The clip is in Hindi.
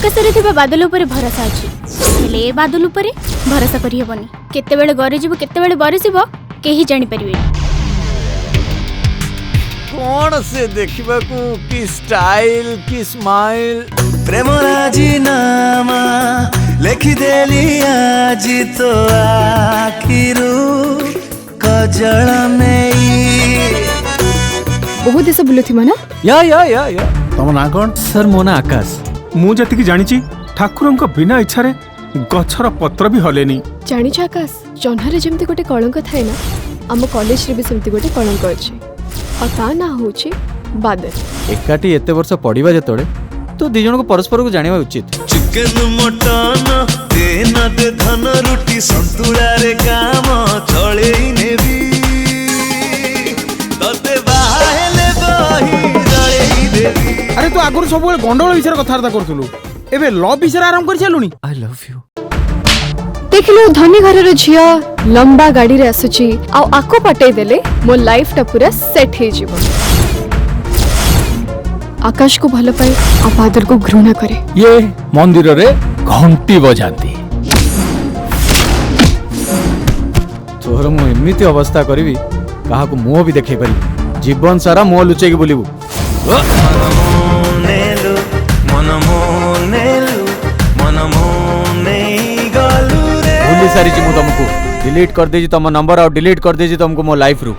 आकाश रे बादल उपर भरोसा अच्छी हेले बादल उपर भरोसा करहबनी केतेबेले गरजिबो केतेबेले बरसिबो केही जानि परिबे कौन से देखा कि स्टाइल कि स्माइल प्रेम राजीनामा लेखिदेली आज तो आखिरू कजल में बहुत देश बुलुथि ना या तुम ना कौन सर मो ना आकाश मु जति जानी ठाकुर बिना इच्छा गछर पत्र भी हलेनी जानी आकाश जह्नरे जमती गोटे कलंक थाए ना आम कॉलेज रे भी सेमती गोटे कलंक अच्छे और ता ना होची बादल एकाठी एते वर्ष पढ़िबा जेतोड़े तो दी जन को परस्पर को जानिबा उचित चिकन मटन देन दे धन रोटी संतुला रे काम चले नेबी तते बाहेले दही रळे देबी। अरे तू आगुर सब गंडगोल विषय कथबार्ता करथुलु एबे लव विषय आरंभ कर चलुनी आई लव यू देखिलो धनी घर झिया लंबा गाड़ी रे आसुची आ आको पटै देले मो लाइफ टा पूरा सेट हे जीवो आकाश को भल पाए आ बादल को घृणा करे ये मंदिर रे घंटी बजाती तोर मु एमिति अवस्था करिवि काहा को मुंह भी देखे पारि जीवन सारा मुंह लुचै के बोलिबु भूली सारी मु तुमको डिलीट कर देजी तुम नंबर और डिलीट कर देजी तुमको मो लाइफ रू